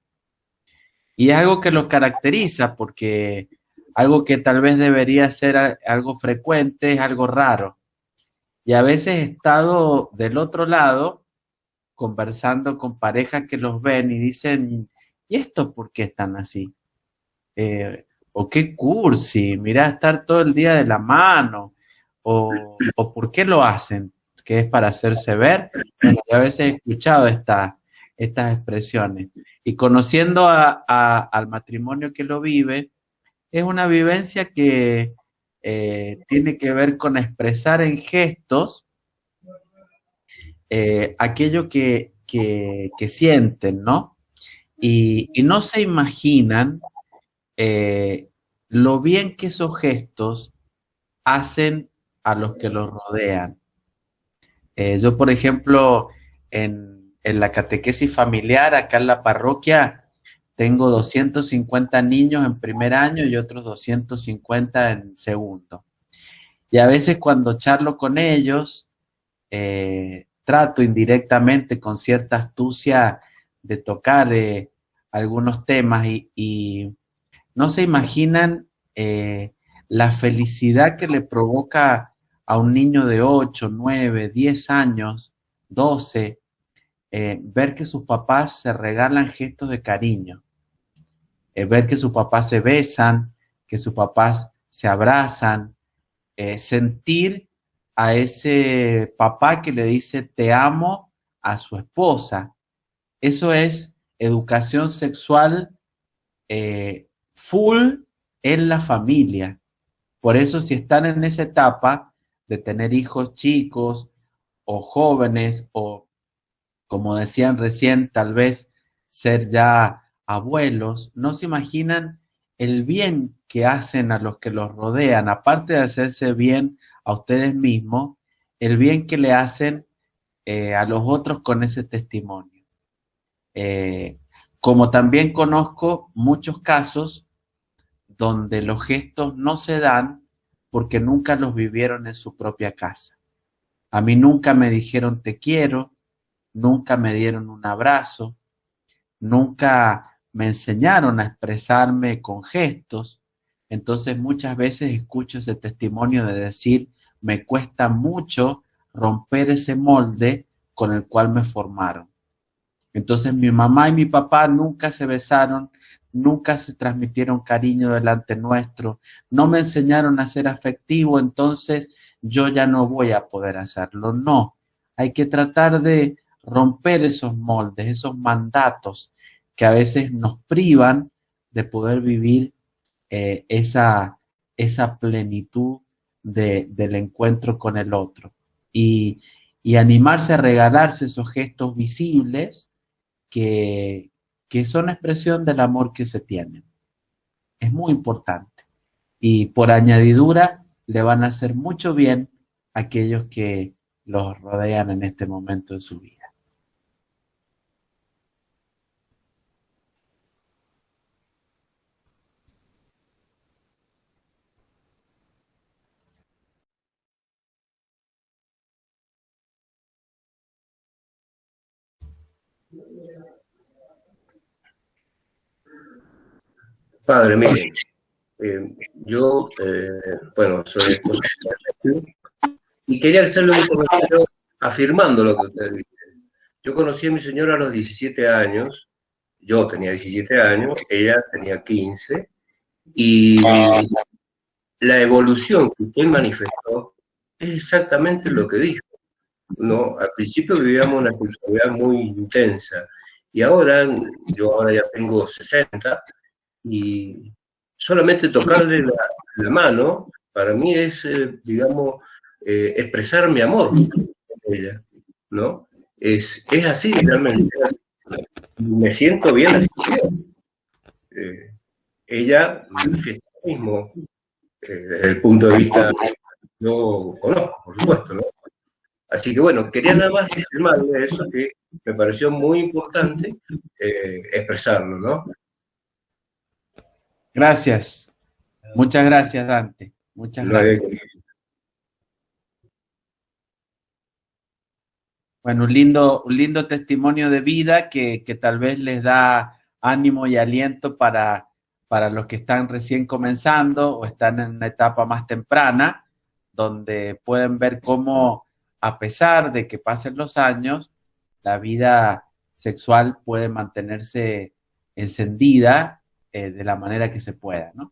Y es algo que los caracteriza porque algo que tal vez debería ser algo frecuente es algo raro. Y a veces he estado del otro lado conversando con parejas que los ven y dicen, ¿y esto por qué están así? O qué cursi, mirá, estar todo el día de la mano, o por qué lo hacen, que es para hacerse ver. Bueno, yo a veces he escuchado estas expresiones y conociendo al matrimonio que lo vive, es una vivencia que tiene que ver con expresar en gestos aquello que sienten, ¿no? Y no se imaginan lo bien que esos gestos hacen a los que los rodean. Yo, por ejemplo, en la catequesis familiar, acá en la parroquia, tengo 250 niños en primer año y otros 250 en segundo. Y a veces cuando charlo con ellos, trato indirectamente con cierta astucia de tocar algunos temas y no se imaginan la felicidad que le provoca a un niño de 8, 9, 10 años, 12, ver que sus papás se regalan gestos de cariño, ver que sus papás se besan, que sus papás se abrazan, sentir a ese papá que le dice te amo a su esposa. Eso es educación sexual full en la familia. Por eso si están en esa etapa de tener hijos chicos o jóvenes o, como decían recién, tal vez ser ya abuelos, no se imaginan el bien que hacen a los que los rodean, aparte de hacerse bien a ustedes mismos, el bien que le hacen a los otros con ese testimonio. Eh, Como también conozco muchos casos donde los gestos no se dan porque nunca los vivieron en su propia casa. A mí nunca me dijeron te quiero, nunca me dieron un abrazo, nunca me enseñaron a expresarme con gestos. Entonces muchas veces escucho ese testimonio de decir, me cuesta mucho romper ese molde con el cual me formaron. Entonces mi mamá y mi papá nunca se besaron, nunca se transmitieron cariño delante nuestro, no me enseñaron a ser afectivo, entonces yo ya no voy a poder hacerlo. No, hay que tratar de romper esos moldes, esos mandatos que a veces nos privan de poder vivir esa plenitud del encuentro con el otro. Y, y animarse a regalarse esos gestos visibles que, que son expresión del amor que se tienen. Es muy importante. Y por añadidura le van a hacer mucho bien a aquellos que los rodean en este momento de su vida. Padre, mire, yo, bueno, soy esposo y quería hacerle un comentario afirmando lo que usted dice. Yo conocí a mi señora a los 17 años, yo tenía 17 años, ella tenía 15, y la evolución que usted manifestó es exactamente lo que dijo, ¿no? Al principio vivíamos una sexualidad muy intensa, y ahora, yo ahora ya tengo 60, y solamente tocarle la mano, para mí es, digamos, expresar mi amor por ella, ¿no? Es así realmente. Me siento bien así. Eh, Ella manifiesta lo mismo, desde el punto de vista que yo conozco, por supuesto, ¿no? Así que bueno, quería nada más afirmarle eso que me pareció muy importante expresarlo, ¿no? Gracias. Muchas gracias, Dante. Muchas No hay gracias. Bueno, un lindo testimonio de vida que tal vez les da ánimo y aliento para los que están recién comenzando o están en una etapa más temprana, donde pueden ver cómo, a pesar de que pasen los años, la vida sexual puede mantenerse encendida de la manera que se pueda, ¿no?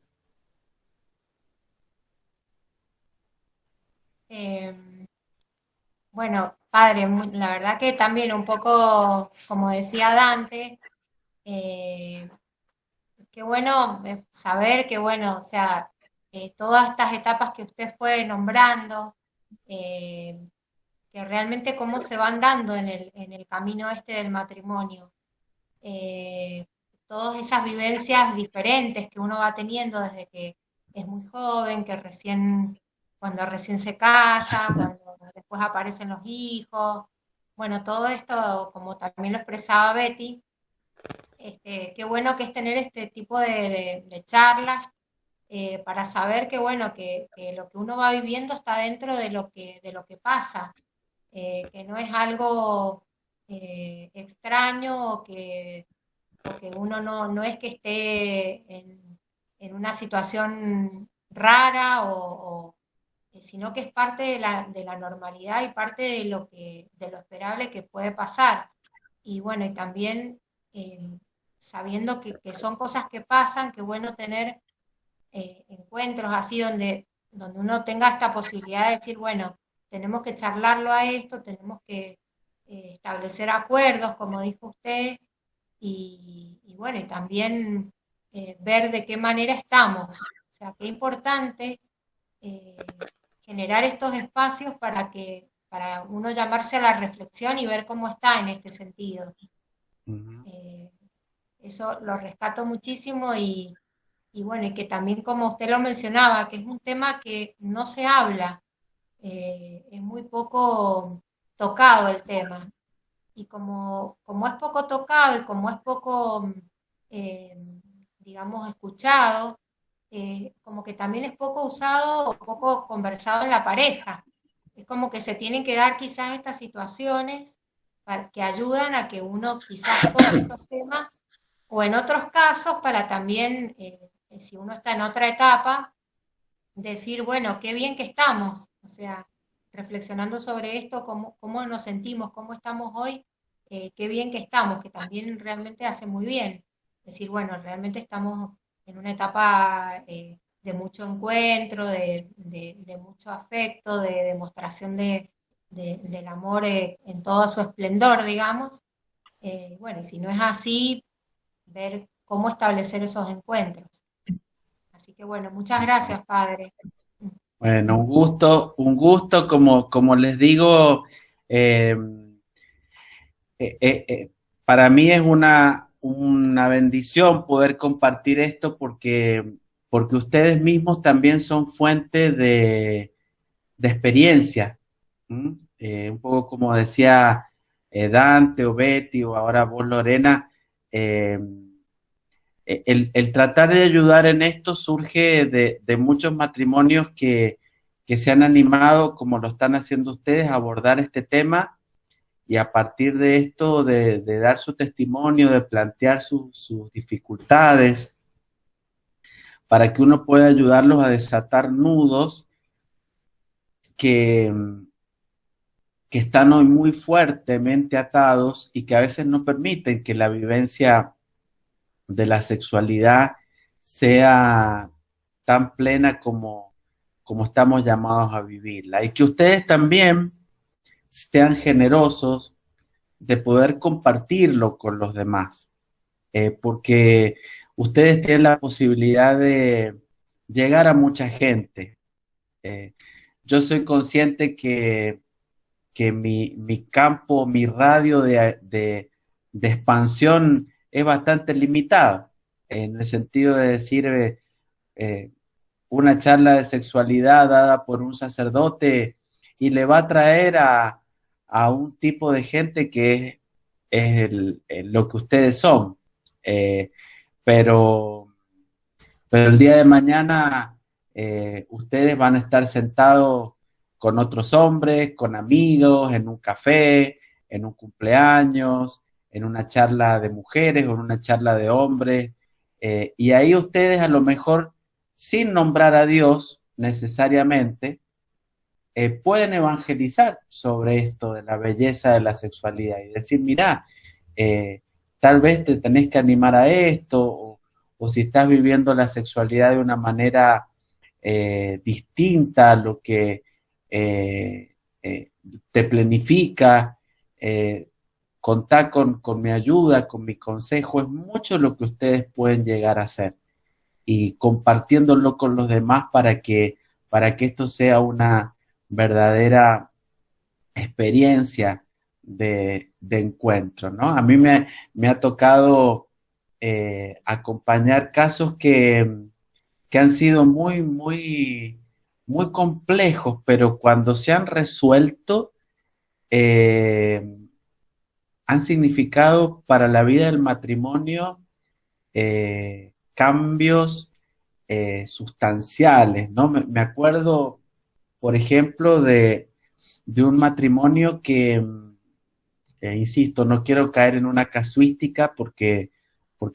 Eh, bueno, padre, la verdad que también un poco, como decía Dante, eh, qué bueno saber que, bueno, o sea, todas estas etapas que usted fue nombrando, eh, que realmente cómo se van dando en el camino este del matrimonio. Eh, Todas esas vivencias diferentes que uno va teniendo desde que es muy joven, que recién, cuando recién se casa, cuando después aparecen los hijos, bueno, todo esto, como también lo expresaba Betty, qué bueno que es tener este tipo de charlas para saber que, bueno, que lo que uno va viviendo está dentro de lo que pasa, que no es algo extraño o que uno no es que esté en una situación rara sino que es parte de la normalidad y parte de lo esperable que puede pasar. Y bueno, y también eh, sabiendo que son cosas que pasan, que bueno tener encuentros así donde uno tenga esta posibilidad de decir, bueno, tenemos que charlarlo a esto, tenemos que establecer acuerdos, como dijo usted, y bueno, y también ver de qué manera estamos. O sea, qué importante generar estos espacios para uno llamarse a la reflexión y ver cómo está en este sentido. Ujú. Eh, Eso lo rescato muchísimo y bueno, y que también como usted lo mencionaba, que es un tema que no se habla, es muy poco tocado el tema. Y como es poco tocado y como es poco, eh, digamos, escuchado, como que también es poco usado o poco conversado en la pareja. Es como que se tienen que dar quizás estas situaciones que ayudan a que uno quizás toque estos temas o en otros casos para también, si uno está en otra etapa, decir, bueno, qué bien que estamos, o sea, reflexionando sobre esto, cómo nos sentimos, cómo estamos hoy, qué bien que estamos, que también realmente hace muy bien. Decir, bueno, realmente estamos en una etapa de mucho encuentro, de mucho afecto, de demostración del amor en todo su esplendor, digamos. Bueno, y si no es así, ver cómo establecer esos encuentros. Así que bueno, muchas gracias, padre. Bueno, un gusto, como les digo, eh, eh, eh, eh, para mí es una bendición poder compartir esto porque ustedes mismos también son fuente de experiencia. ¿Mm? Un poco como decía Dante o Betty o ahora vos, Lorena, eh, el tratar de ayudar en esto surge de muchos matrimonios que se han animado, como lo están haciendo ustedes, a abordar este tema y a partir de esto de dar su testimonio, de plantear sus dificultades, para que uno pueda ayudarlos a desatar nudos que, que están hoy muy fuertemente atados y que a veces no permiten que la vivencia de la sexualidad sea tan plena como estamos llamados a vivirla. Y que ustedes también sean generosos de poder compartirlo con los demás, porque ustedes tienen la posibilidad de llegar a mucha gente. Eh, yo soy consciente que mi campo, mi radio de expansión es bastante limitado, en el sentido de decir, eh, una charla de sexualidad dada por un sacerdote y le va a traer a un tipo de gente que es lo que ustedes son. Eh, pero, pero el día de mañana ustedes van a estar sentados con otros hombres, con amigos, en un café, en un cumpleaños, en una charla de mujeres o en una charla de hombres. Y ahí ustedes a lo mejor, sin nombrar a Dios necesariamente, pueden evangelizar sobre esto de la belleza de la sexualidad y decir, mira, eh, tal vez te tenés que animar a esto, o si estás viviendo la sexualidad de una manera distinta a lo que eh, eh, te planifica, eh, contá con mi ayuda, con mi consejo, es mucho lo que ustedes pueden llegar a hacer y compartiéndolo con los demás para que esto sea una verdadera experiencia de encuentro, ¿no? A mí me ha tocado acompañar casos que han sido muy complejos, pero cuando se han resuelto, han significado para la vida del matrimonio cambios sustanciales, ¿no? Me acuerdo, por ejemplo, de un matrimonio que, insisto, no quiero caer en una casuística porque,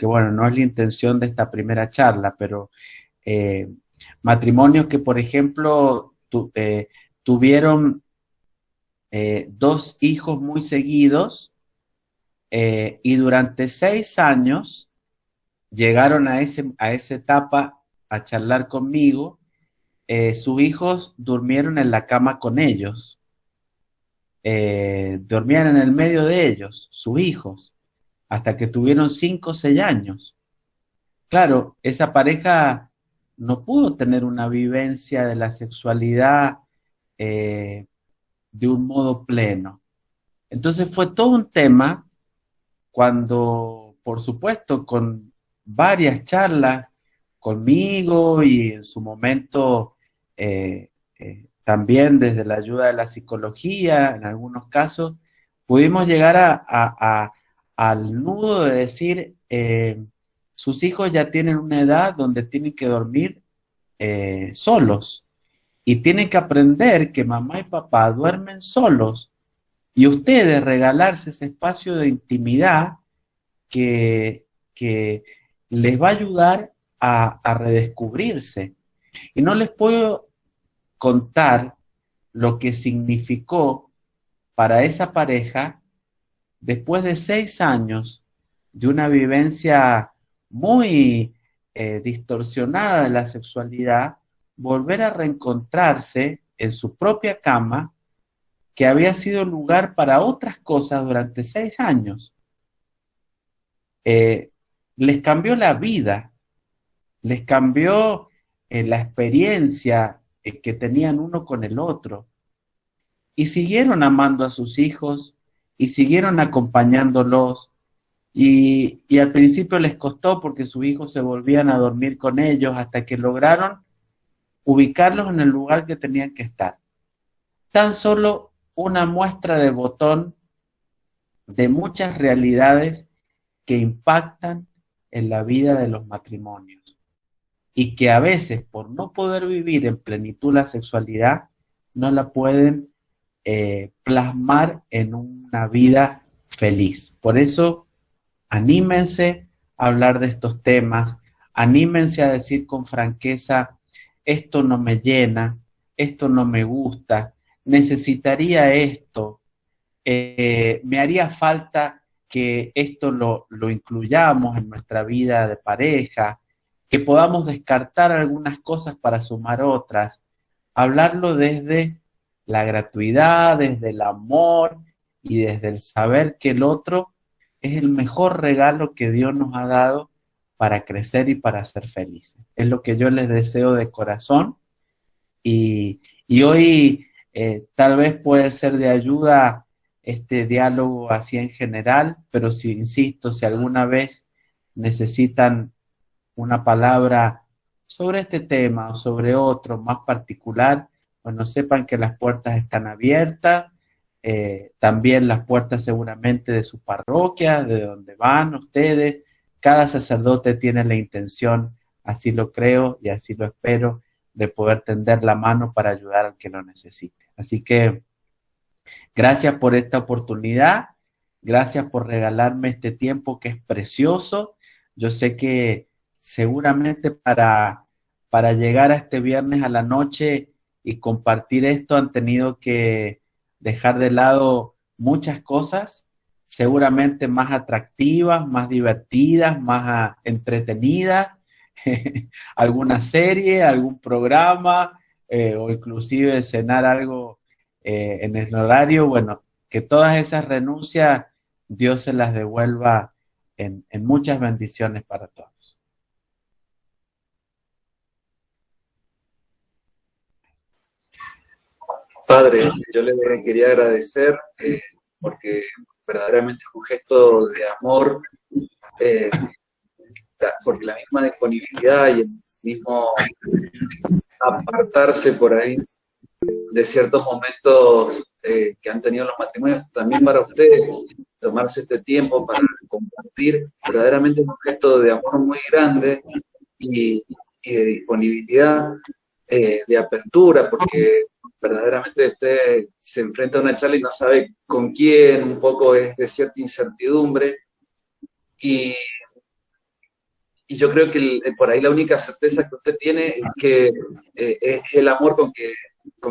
bueno, no es la intención de esta primera charla, pero matrimonios que, por ejemplo, tuvieron 2 hijos muy seguidos y durante 6 años llegaron a esa etapa a charlar conmigo. Sus hijos durmieron en la cama con ellos, dormían en el medio de ellos, sus hijos, hasta que tuvieron 5 o 6 años. Claro, esa pareja no pudo tener una vivencia de la sexualidad de un modo pleno. Entonces fue todo un tema cuando, por supuesto, con varias charlas conmigo y en su momento también desde la ayuda de la psicología, en algunos casos, pudimos llegar al nudo de decir, sus hijos ya tienen una edad donde tienen que dormir solos y tienen que aprender que mamá y papá duermen solos y ustedes regalarse ese espacio de intimidad que les va a ayudar a redescubrirse. Y no les puedo contar lo que significó para esa pareja después de 6 años de una vivencia muy distorsionada de la sexualidad, volver a reencontrarse en su propia cama, que había sido lugar para otras cosas durante 6 años. Les cambió la vida, les cambió la experiencia que tenían uno con el otro. Y siguieron amando a sus hijos y siguieron acompañándolos. Y al principio les costó porque sus hijos se volvían a dormir con ellos hasta que lograron ubicarlos en el lugar que tenían que estar. Tan solo una muestra de botón de muchas realidades que impactan en la vida de los matrimonios y que a veces por no poder vivir en plenitud la sexualidad no la pueden plasmar en una vida feliz. Por eso anímense a hablar de estos temas, anímense a decir con franqueza, esto no me llena, esto no me gusta, necesitaría esto, me haría falta que esto lo incluyamos en nuestra vida de pareja, que podamos descartar algunas cosas para sumar otras, hablarlo desde la gratuidad, desde el amor y desde el saber que el otro es el mejor regalo que Dios nos ha dado para crecer y para ser felices. Es lo que yo les deseo de corazón y hoy tal vez puede ser de ayuda este diálogo así en general, pero si insisto, si alguna vez necesitan una palabra sobre este tema o sobre otro más particular, bueno, sepan que las puertas están abiertas, también las puertas seguramente de su parroquia, de donde van ustedes. Cada sacerdote tiene la intención, así lo creo y así lo espero, de poder tender la mano para ayudar al que lo necesite. Así que gracias por esta oportunidad, gracias por regalarme este tiempo que es precioso. Yo sé que seguramente para llegar a este viernes a la noche y compartir esto han tenido que dejar de lado muchas cosas, seguramente más atractivas, más divertidas, más entretenidas, alguna serie, algún programa o inclusive cenar algo en el horario. Bueno, que todas esas renuncias Dios se las devuelva en muchas bendiciones para todos. Padre, yo le quería agradecer porque verdaderamente es un gesto de amor, porque la misma disponibilidad y el mismo apartarse por ahí de ciertos momentos que han tenido los matrimonios, también para ustedes, tomarse este tiempo para compartir, verdaderamente es un gesto de amor muy grande y de disponibilidad, de apertura, porque verdaderamente usted se enfrenta a una charla y no sabe con quién, un poco es de cierta incertidumbre, y yo creo que por ahí la única certeza que usted tiene es que es el amor con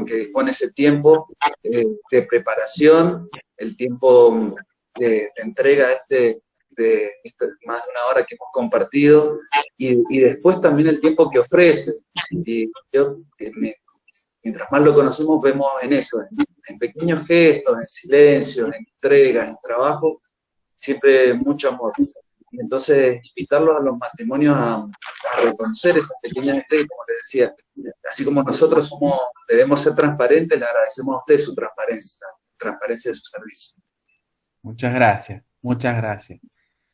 que dispone ese tiempo de preparación, el tiempo de entrega de más de una hora que hemos compartido, y después también el tiempo que ofrece. Y yo, mientras más lo conocemos, vemos en eso, en pequeños gestos, en silencio, en entregas, en trabajo, siempre mucho amor. Y entonces, invitarlos a los matrimonios a reconocer esas pequeñas entregas, como les decía, así como nosotros debemos ser transparentes, le agradecemos a ustedes su transparencia, la transparencia de su servicio. Muchas gracias, muchas gracias.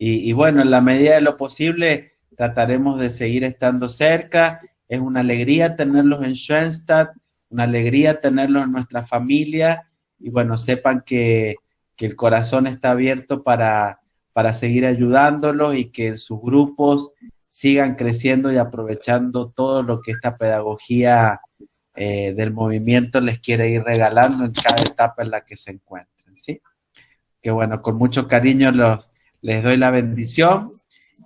Y bueno, en la medida de lo posible, trataremos de seguir estando cerca. Es una alegría tenerlos en Schoenstatt, una alegría tenerlos en nuestra familia, y bueno, sepan que el corazón está abierto para seguir ayudándolos, y que sus grupos sigan creciendo y aprovechando todo lo que esta pedagogía del movimiento les quiere ir regalando en cada etapa en la que se encuentren, ¿sí? Que bueno, con mucho cariño les doy la bendición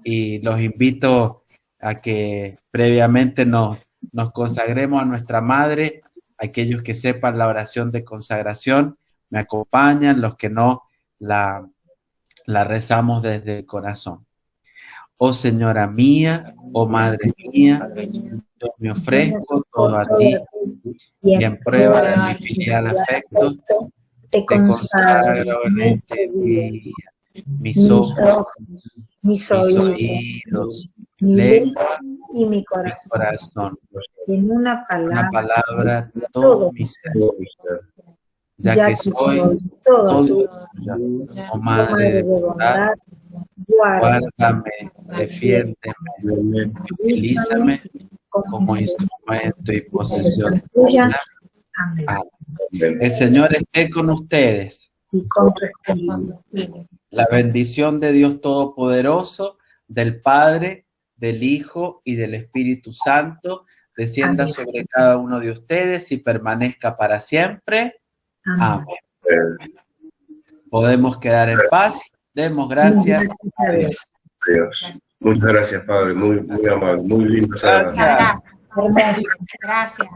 y los invito a que previamente nos consagremos a nuestra Madre. Aquellos que sepan la oración de consagración me acompañan, los que no, la rezamos desde el corazón. Oh Señora mía, oh Madre mía, yo me ofrezco todo a ti, y en prueba de mi filial afecto, te consagro en este día mis ojos, mis oídos, mi lengua y mi corazón. En una palabra todo mi ser, ya que soy todo tuyo, oh Madre de bondad, guárdame, defiéndeme, utilízame como instrumento y posesión tuya. Amén. El Señor esté con ustedes. Y con tu espíritu. La bendición de Dios Todopoderoso, del Padre, del Hijo y del Espíritu Santo, descienda Amén. sobre cada uno de ustedes y permanezca para siempre. Amén. Amén. Podemos quedar en paz. Demos gracias a Dios. Dios. Muchas gracias, Padre. Muy, muy amable. Muy lindo. Gracias. Gracias. Gracias.